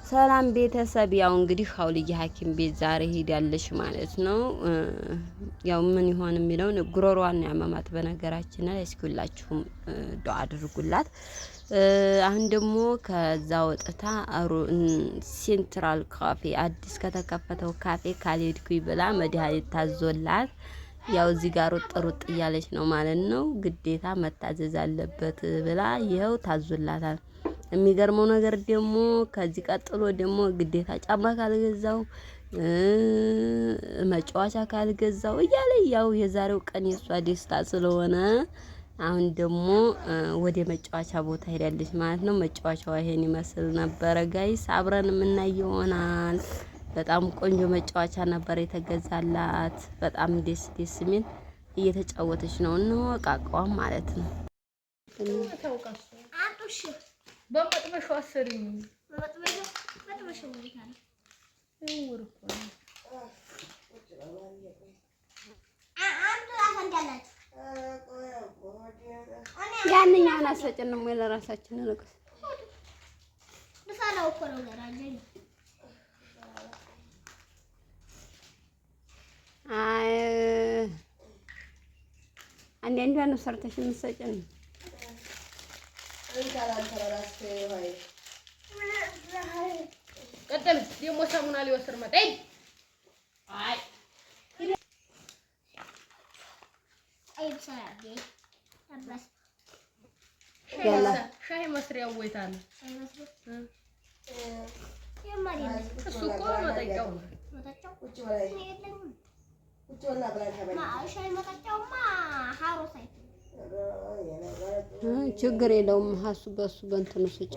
ሰላም ቤተሰብ ያው እንግዲህ ሀውልዬ ሐኪም ቤት ዛሬ ሄዳለች ማለት ነው። ያው ምን ይሆን የሚለውን ጉሮሮዋን ያመማት በነገራችን ላይ እስኪ ሁላችሁም ዱአ አድርጉላት። አሁን ደግሞ ከዛ ወጥታ ሴንትራል ካፌ አዲስ ከተከፈተው ካፌ ካልሄድኩኝ ብላ መድኃኒት ታዞላት ያው እዚህ ጋር ሩጥ ሩጥ እያለች ነው ማለት ነው። ግዴታ መታዘዝ አለበት ብላ ይኸው ታዞላታል። የሚገርመው ነገር ደግሞ ከዚህ ቀጥሎ ደግሞ ግዴታ ጫማ ካልገዛው መጫወቻ ካልገዛው እያለ ያው የዛሬው ቀን የሷ ደስታ ስለሆነ አሁን ደግሞ ወደ መጫወቻ ቦታ ሄዳለች ማለት ነው። መጫወቻው ይሄን ይመስል ነበረ ጋይስ፣ አብረን የምናየው ይሆናል። በጣም ቆንጆ መጫወቻ ነበር የተገዛላት። በጣም ደስ የሚል እየተጫወተች ነው ነው ቃቃዋም ማለት ነው። በመጥበሻው አሰሪኝ በመጥበሻው ያንኛውን አስረጭንም ወይ ለራሳችን ልቅስ ለሳላው እኮ ነው ገራጀኝ። አይ አንዴ ሰርተሽ የምትሰጭን ቀጥል ደግሞ ሰሙና ሊወስድ መጣኝ። አይ ሻይ መስሪያ ወይታል እሱ እኮ መጠጫው ነው። ችግር የለውም። ሀሱ በሱ በእንትኑ ስጭ።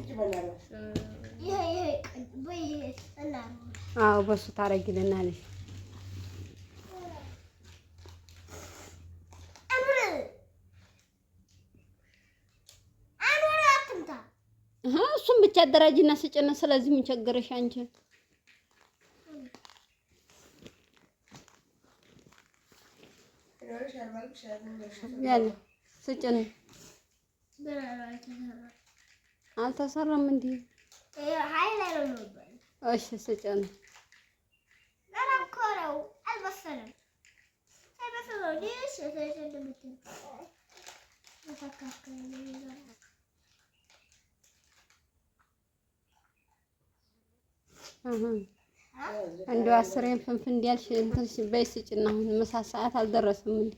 አዎ በሱ ታረጊልናለሽ። እሱም ብቻ አደራጅና ስጭና። ስለዚህ ምን ቸገረሽ አንቺ? ያለ ስጭን። አልተሰራም እንዴ? እሺ ስጭን። እንደው አስሬን ፍንፍን እንዲያልሽ እንትን በይ ስጭና። አሁን ምሳ ሰዓት አልደረሰም እንዴ?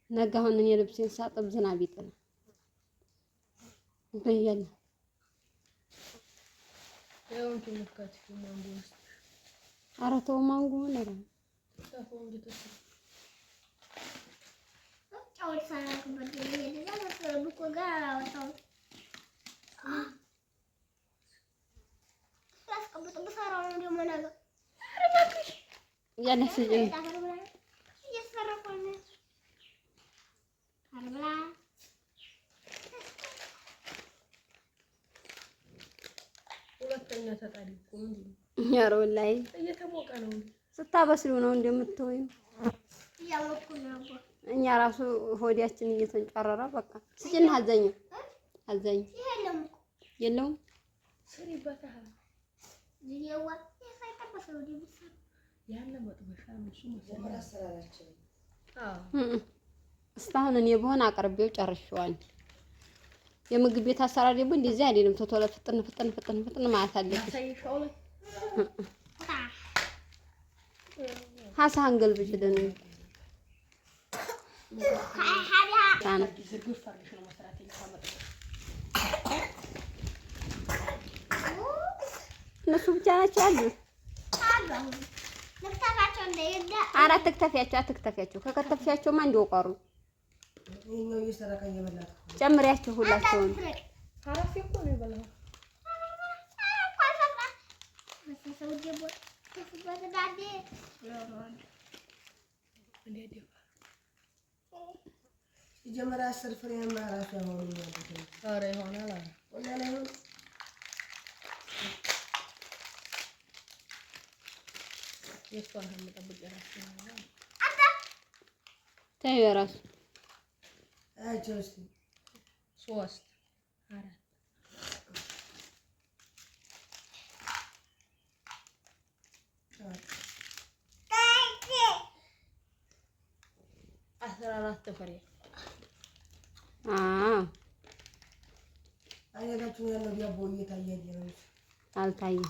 ነገ አሁን እኔ ልብሴን ሳጥብ ዝናብ ይጥላል በያለ ኧረ ተው ማንጎ ነው ሁለተኛ ተጣሪ ቆንጆ ያሮ ላይ እየተሞቀ ነው። ስታበስሉ ነው እንደምትወዩ። እኛ ራሱ ሆዲያችን እየተንጨረረ በቃ ስጭና። አዘኝ የለውም ስሪበታ ያለ መጥበሻ እስካሁን እኔ በሆነ አቅርቤው ጨርሼዋለሁ። የምግብ ቤት አሰራር ደግሞ እንደዚህ አይደለም። ቶሎ ፍጥን ማለት አለብሽ። ሀሳን ገልብጭልን እነሱ ብቻ ናቸው ያሉት። ኧረ አትክተፊያቸው። ከከተፍሻቸውማ እንደው ቀሩ። ጨምሪያቸው ሁላቸውን። የመጀመሪያ 10 ፍሬ ማራፊ ያሆኑ ማለት ነው። ኧረ ይሆናል አይሆን የእሷን ከምጠብቅ የራሱ ተይው የራሱ አያቸው እስኪ 3 4 14 ፍሬ አይነታችሁ ያለው ዲያቦ እየታየ ነው አልታየም።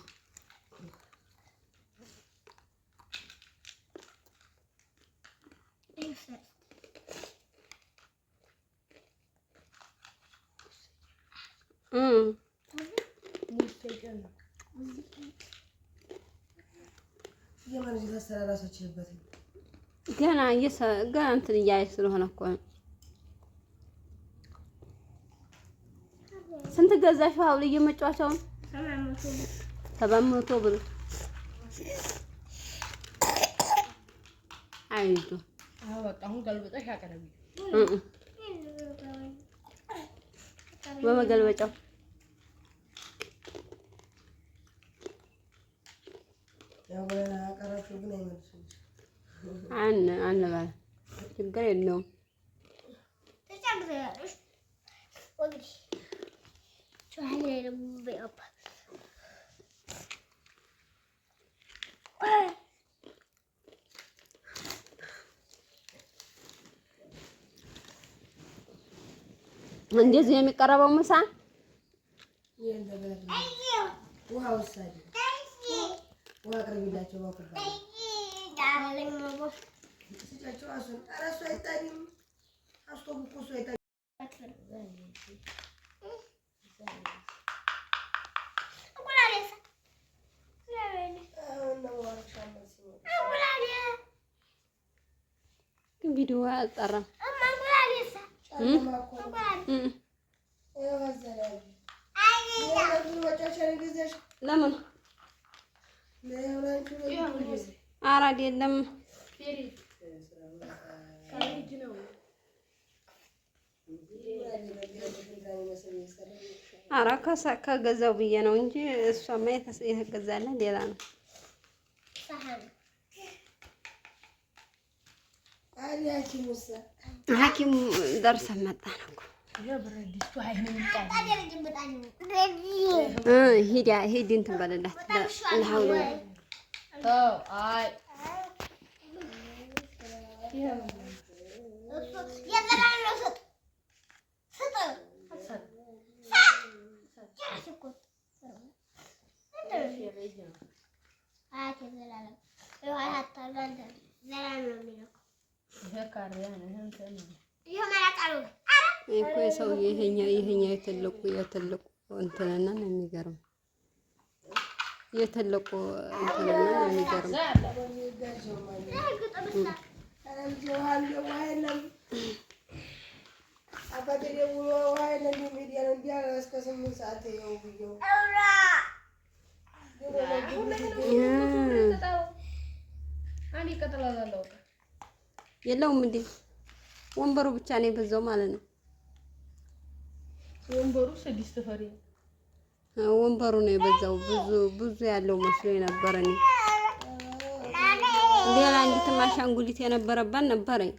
የማን ተሰራራሰችበት ገና እንትን እያለች ስለሆነ እኮ ነው። ስንት ገዛሽው? ሀውልዬ መጫወቻውን 700 ብር። አይዞ በቃ አሁን ገልብጠሽ አቀረቢ በመገልበጫው ያው ወላ አቀራችሁ ግን አይመልሱም። አንበላ ችግር የለውም። ተጨምረሽ ወግዲ ቻለ በአባ እንደዚህ የሚቀርበው ምሳ ውሃ ወሳጅ ውሃ አቅርቢላቸው ባኩባ ስጫቸው አሱን አራሱ አይታዲም አስቶቡኩ ሶ አይታ ቪዲዮ አልጠራም። ለምን ኧረ አይደለም ኧረ ከገዛው ብዬ ነው እንጂ እሷማ የተገዛላት ሌላ ነው። ሐኪም ደርሰን መጣን እኮ ሂድ እንትን በለላት ለሀውሎ እኮ የሰውዬ ይሄኛው የትልቁ እንትንና ነው የሚገርም። የትልቁ እንትንና ነው የሚገርም። የለውም እንዴ ወንበሩ ብቻ ነው የበዛው ማለት ነው። ወንበሩ 6 ፍሬ ወንበሩ ነው የበዛው። ብዙ ያለው መስሎ ነበር። እኔ ሌላ እንዲት ማሻንጉሊት የነበረባት ነበረኝ።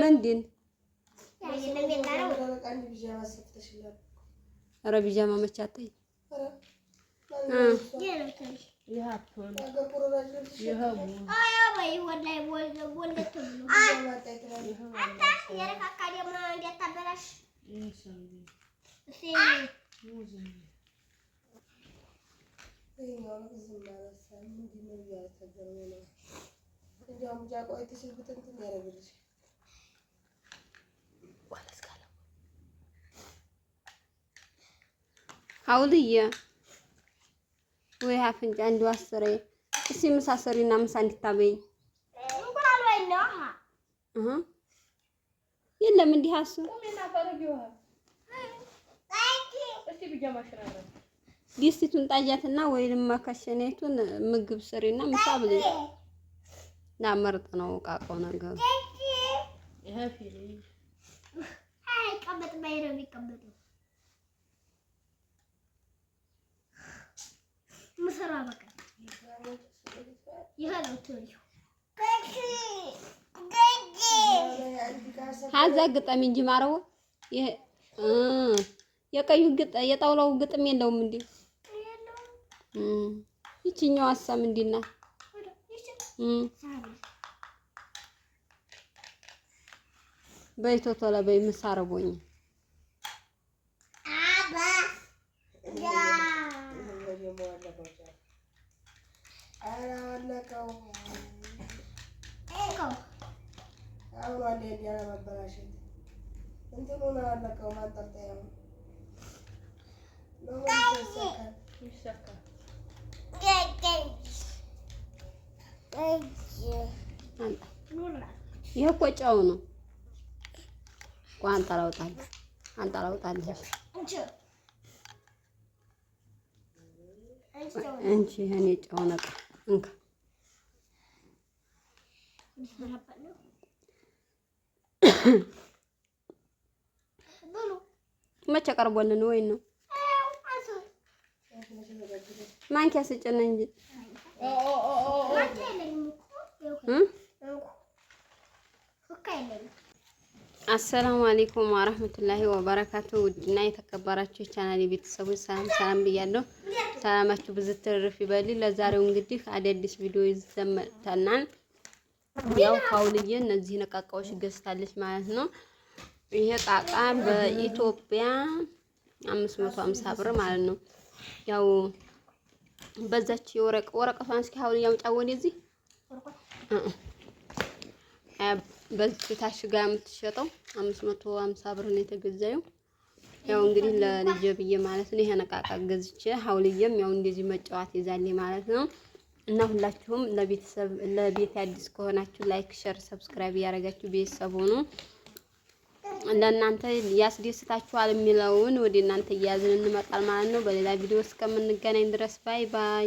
ምንድን ኧረ ቢጃማ መቻተኝ ሀውልዬ ወይ አፍንጫ እንደው አስሬ እስኪ ምሳ ሰሪና ምሳ እንድታበይኝ የለም እንዲህ አሱ ዲስቲቱን ጣጃትና ወይንም መከሸኔቱን ምግብ ስሪና ምሳ ብለኝ። ናመርጥ ነው ቃቆ ነገሩ ይሄ ፊሪ አይ ቀበጥ ባይሮ ቢቀበጥ ምሰራ በቃ ይሄ ነው ትልዩ ሀዛ ግጠም እንጂ ማረው ይሄ የቀዩ የጣውላው ግጥም የለውም እንዴ? ይቺኛው አሳም እንዲና በይቶቶላ በይ ምሳረቦኝ አባ ያ አራለቀው እኮ አሁን አንዴ ያለ መበላሸት እንትኑ ነው አለቀው ማንጠልጠያው ነው ይሰካል። ይሄ እኮ ጨው ነው። ቋንጣ ላውጣልሽ እንቺ እኔ ጨው ነቃ እንካ መቼ ቀርቦልን ወይ ነው ማንኪያ ስጭን እንጂ አሰላሙ አለይኩም ወራህመቱላሂ ወበረካቱ። ውድና የተከበራችሁ የቻናሌ ቤተሰቦች ሰላም ብያለሁ። ሰላማችሁ ብዙ ትርፍ ይበል። ለዛሬው እንግዲህ አዳዲስ ቪዲዮ ይዘን መጥተናል። ያው ካውልዬ እነዚህን እቃዎች ገዝታለች ማለት ነው። ይሄ ቃቃ በኢትዮጵያ 550 ብር ማለት ነው። ያው በዛች ወረቀቷን እስኪ ሀውልዬ አምጫወን እዚህ በዚህ ታሽጋ የምትሸጠው 550 ብር ነው የተገዛው። ያው እንግዲህ ለልጄ ብዬ ማለት ነው ይሄን እቃ ገዝቼ ሀውልዬም ያው እንደዚህ መጫወት ይዛልኝ ማለት ነው። እና ሁላችሁም ለቤት አዲስ ከሆናችሁ ላይክ፣ ሼር፣ ሰብስክራይብ ያደረጋችሁ ቤተሰብ ሁኑ። ለእናንተ ያስደስታችኋል የሚለውን ወደ እናንተ እያዝን እንመጣል ማለት ነው። በሌላ ቪዲዮ እስከምንገናኝ ድረስ ባይ ባይ።